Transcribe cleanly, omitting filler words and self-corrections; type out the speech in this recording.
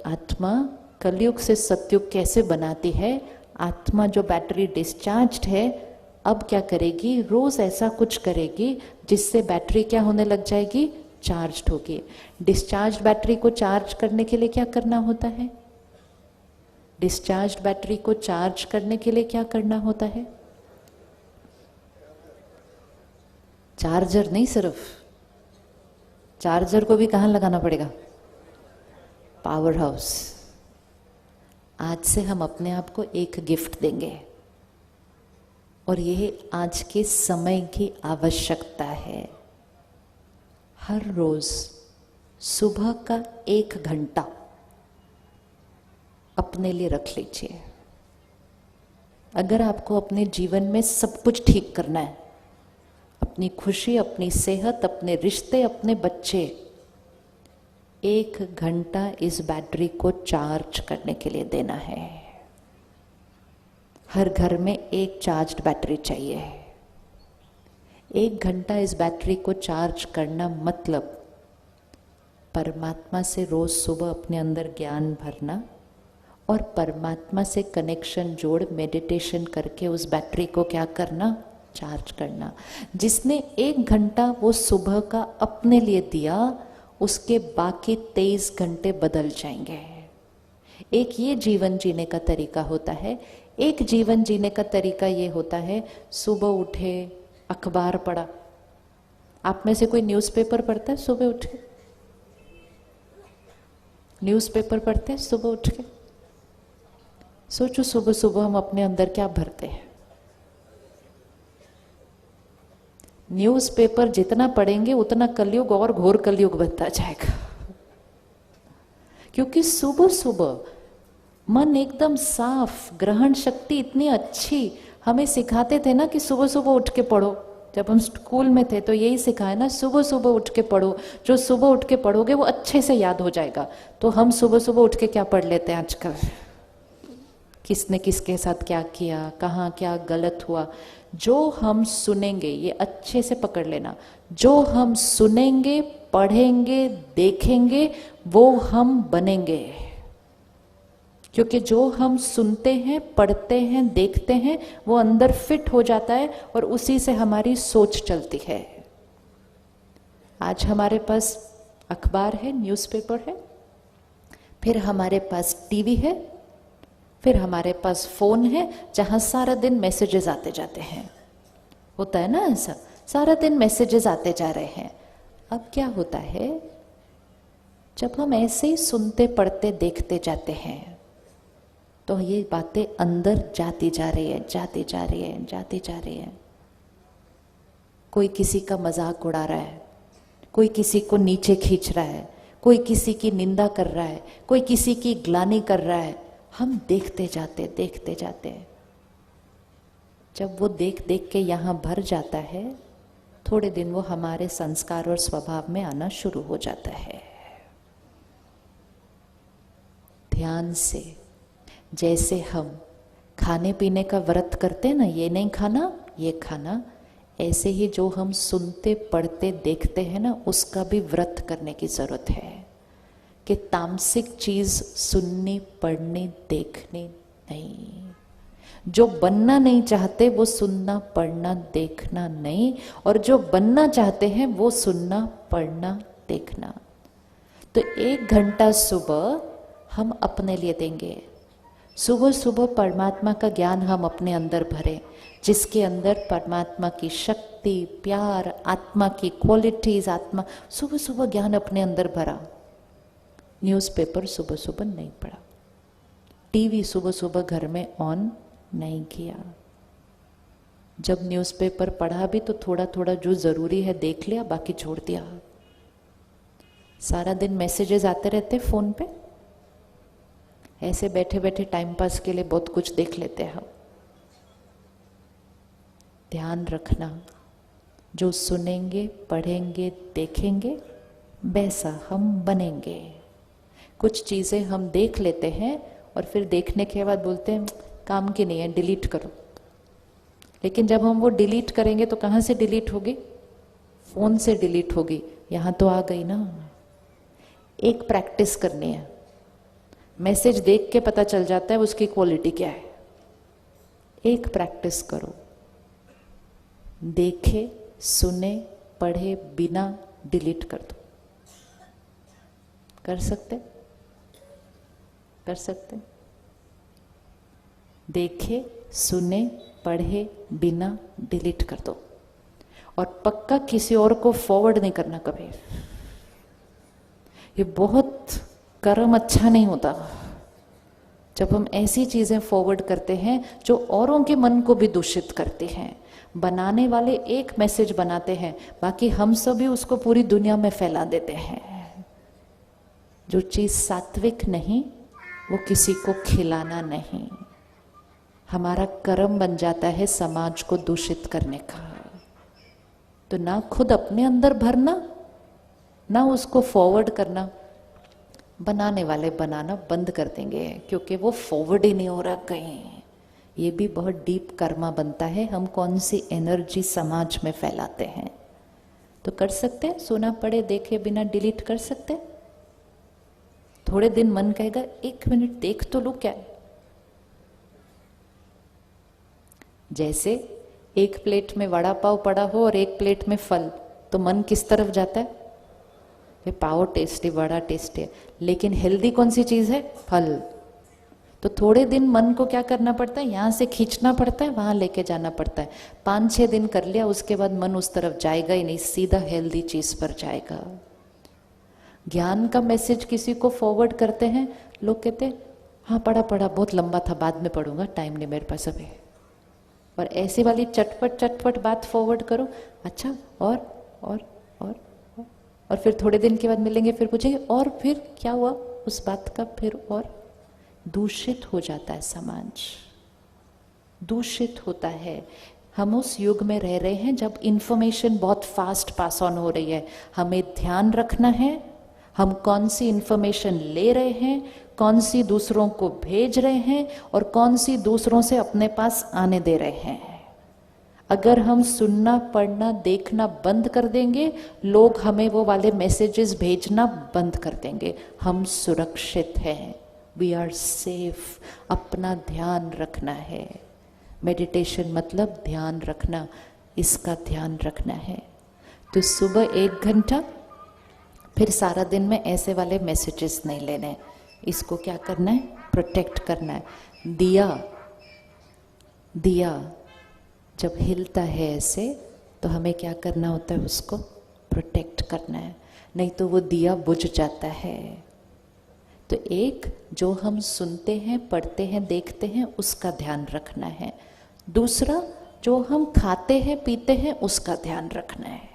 आत्मा कलयुग से सतयुग कैसे बनाती है। आत्मा जो बैटरी डिस्चार्ज्ड है, अब क्या करेगी, रोज ऐसा कुछ करेगी जिससे बैटरी क्या होने लग जाएगी, चार्ज होगी। डिस्चार्ज बैटरी को चार्ज करने के लिए क्या करना होता है, डिस्चार्ज बैटरी को चार्ज करने के लिए क्या करना होता है, चार्जर नहीं, सिर्फ चार्जर को भी कहाँ लगाना पड़ेगा, पावर हाउस। आज से हम अपने आप को एक गिफ्ट देंगे और यह आज के समय की आवश्यकता है। हर रोज सुबह का 1 घंटा अपने लिए रख लीजिए। अगर आपको अपने जीवन में सब कुछ ठीक करना है, अपनी खुशी, अपनी सेहत, अपने रिश्ते, अपने बच्चे, 1 घंटा इस बैटरी को चार्ज करने के लिए देना है। हर घर में एक चार्ज्ड बैटरी चाहिए। 1 घंटा इस बैटरी को चार्ज करना मतलब परमात्मा से रोज सुबह अपने अंदर ज्ञान भरना और परमात्मा से कनेक्शन जोड़ मेडिटेशन करके उस बैटरी को क्या करना, चार्ज करना। जिसने 1 घंटा वो सुबह का अपने लिए दिया, उसके बाकी 23 घंटे बदल जाएंगे। एक ये जीवन जीने का तरीका होता है। एक जीवन जीने का तरीका ये होता है, सुबह उठे, अखबार पढ़ा। आप में से कोई न्यूज़पेपर पढ़ता है सुबह उठ के? न्यूज़पेपर पढ़ते हैं सुबह उठ के? सोचो सुबह सुबह हम अपने अंदर क्या भरते हैं। न्यूज़पेपर जितना पढ़ेंगे उतना कलयुग और घोर कलयुग बनता जाएगा। क्योंकि सुबह सुबह मन एकदम साफ, ग्रहण शक्ति इतनी अच्छी। हमें सिखाते थे ना कि सुबह सुबह उठ के पढ़ो। जब हम स्कूल में थे तो यही सिखाया ना, सुबह सुबह उठ के पढ़ो। जो सुबह उठ के पढ़ोगे वो अच्छे से याद हो जाएगा। तो हम सुबह सुबह उठ के क्या पढ़ लेते हैं आजकल, किसने किसके साथ क्या किया, कहाँ क्या गलत हुआ। जो हम सुनेंगे, ये अच्छे से पकड़ लेना, जो हम सुनेंगे, पढ़ेंगे, देखेंगे, वो हम बनेंगे। क्योंकि जो हम सुनते हैं, पढ़ते हैं, देखते हैं, वो अंदर फिट हो जाता है और उसी से हमारी सोच चलती है। आज हमारे पास अखबार है, न्यूज़पेपर है, फिर हमारे पास टीवी है, फिर हमारे पास फोन है जहां सारा दिन मैसेजेस आते जाते हैं। होता है ना ऐसा, सारा दिन मैसेजेस आते जा रहे हैं। अब क्या होता है, जब हम ऐसे ही सुनते, पढ़ते, देखते जाते हैं तो ये बातें अंदर जाती जा रही है, जाती जा रही है, जाती जा रही है। कोई किसी का मजाक उड़ा रहा है, कोई किसी को नीचे खींच रहा है, कोई किसी की निंदा कर रहा है, कोई किसी की ग्लानि कर रहा है। हम देखते जाते, देखते जाते। जब वो देख देख के यहाँ भर जाता है, थोड़े दिन वो हमारे संस्कार और स्वभाव में आना शुरू हो जाता है। ध्यान से, जैसे हम खाने पीने का व्रत करते हैं ना, ये नहीं खाना, ये खाना, ऐसे ही जो हम सुनते, पढ़ते, देखते हैं ना, उसका भी व्रत करने की जरूरत है। कि तामसिक चीज सुननी, पढ़नी, देखनी नहीं। जो बनना नहीं चाहते वो सुनना, पढ़ना, देखना नहीं, और जो बनना चाहते हैं वो सुनना, पढ़ना, देखना। तो 1 घंटा सुबह हम अपने लिए देंगे। सुबह सुबह परमात्मा का ज्ञान हम अपने अंदर भरें, जिसके अंदर परमात्मा की शक्ति, प्यार, आत्मा की क्वालिटीज, आत्मा, सुबह सुबह ज्ञान अपने अंदर भरा। न्यूज़पेपर सुबह सुबह नहीं पढ़ा, टीवी सुबह सुबह घर में ऑन नहीं किया। जब न्यूज़पेपर पढ़ा भी तो थोड़ा थोड़ा जो जरूरी है देख लिया, बाकी छोड़ दिया। सारा दिन मैसेजेस आते रहते फोन पे, ऐसे बैठे बैठे टाइम पास के लिए बहुत कुछ देख लेते हैं हम। ध्यान रखना, जो सुनेंगे, पढ़ेंगे, देखेंगे, वैसा हम बनेंगे। कुछ चीज़ें हम देख लेते हैं और फिर देखने के बाद बोलते हैं काम की नहीं है, डिलीट करो। लेकिन जब हम वो डिलीट करेंगे तो कहाँ से डिलीट होगी? फोन से डिलीट होगी। यहाँ तो आ गई ना। एक प्रैक्टिस करनी है। मैसेज देख के पता चल जाता है उसकी क्वालिटी क्या है। एक प्रैक्टिस करो, देखे सुने पढ़े बिना डिलीट कर दो। कर सकते? कर सकते? देखे सुने पढ़े बिना डिलीट कर दो। और पक्का किसी और को फॉरवर्ड नहीं करना कभी। ये बहुत कर्म अच्छा नहीं होता जब हम ऐसी चीजें फॉरवर्ड करते हैं जो औरों के मन को भी दूषित करती हैं। बनाने वाले एक मैसेज बनाते हैं, बाकी हम सभी उसको पूरी दुनिया में फैला देते हैं। जो चीज सात्विक नहीं वो किसी को खिलाना नहीं। हमारा कर्म बन जाता है समाज को दूषित करने का। तो ना खुद अपने अंदर भरना, ना उसको फॉरवर्ड करना। बनाने वाले बनाना बंद कर देंगे क्योंकि वो फॉरवर्ड ही नहीं हो रहा कहीं। ये भी बहुत डीप कर्मा बनता है, हम कौन सी एनर्जी समाज में फैलाते हैं। तो कर सकते हैं, सुना पढ़े देखे बिना डिलीट कर सकते हैं। थोड़े दिन मन कहेगा 1 मिनट देख तो लो क्या है। जैसे एक प्लेट में वड़ा पाव पड़ा हो और एक प्लेट में फल, तो मन किस तरफ जाता है? ये पाव टेस्टी, वड़ा टेस्टी है, लेकिन हेल्दी कौन सी चीज है? फल। तो थोड़े दिन मन को क्या करना पड़ता है? यहां से खींचना पड़ता है, वहां लेके जाना पड़ता है। 5-6 दिन कर लिया, उसके बाद मन उस तरफ जाएगा ही नहीं, सीधा हेल्दी चीज पर जाएगा। ज्ञान का मैसेज किसी को फॉरवर्ड करते हैं, लोग कहते हैं हाँ पढ़ा बहुत लंबा था, बाद में पढ़ूंगा, टाइम नहीं मेरे पास अभी। और ऐसी वाली चटपट बात फॉरवर्ड करो, अच्छा और फिर थोड़े दिन के बाद मिलेंगे, फिर पूछेंगे और फिर क्या हुआ उस बात का, फिर और दूषित हो जाता है समाज, दूषित होता है। हम उस युग में रह रहे हैं जब इंफॉर्मेशन बहुत फास्ट पास ऑन हो रही है। हमें ध्यान रखना है हम कौन सी इंफॉर्मेशन ले रहे हैं, कौन सी दूसरों को भेज रहे हैं और कौन सी दूसरों से अपने पास आने दे रहे हैं। अगर हम सुनना पढ़ना देखना बंद कर देंगे, लोग हमें वो वाले मैसेजेस भेजना बंद कर देंगे। हम सुरक्षित हैं, वी आर सेफ। अपना ध्यान रखना है। मेडिटेशन मतलब ध्यान रखना, इसका ध्यान रखना है। तो सुबह 1 घंटा, फिर सारा दिन में ऐसे वाले मैसेजेस नहीं लेने। इसको क्या करना है? प्रोटेक्ट करना है। दिया जब हिलता है ऐसे, तो हमें क्या करना होता है? उसको प्रोटेक्ट करना है, नहीं तो वो दिया बुझ जाता है। तो एक, जो हम सुनते हैं पढ़ते हैं देखते हैं उसका ध्यान रखना है। दूसरा, जो हम खाते हैं पीते हैं उसका ध्यान रखना है।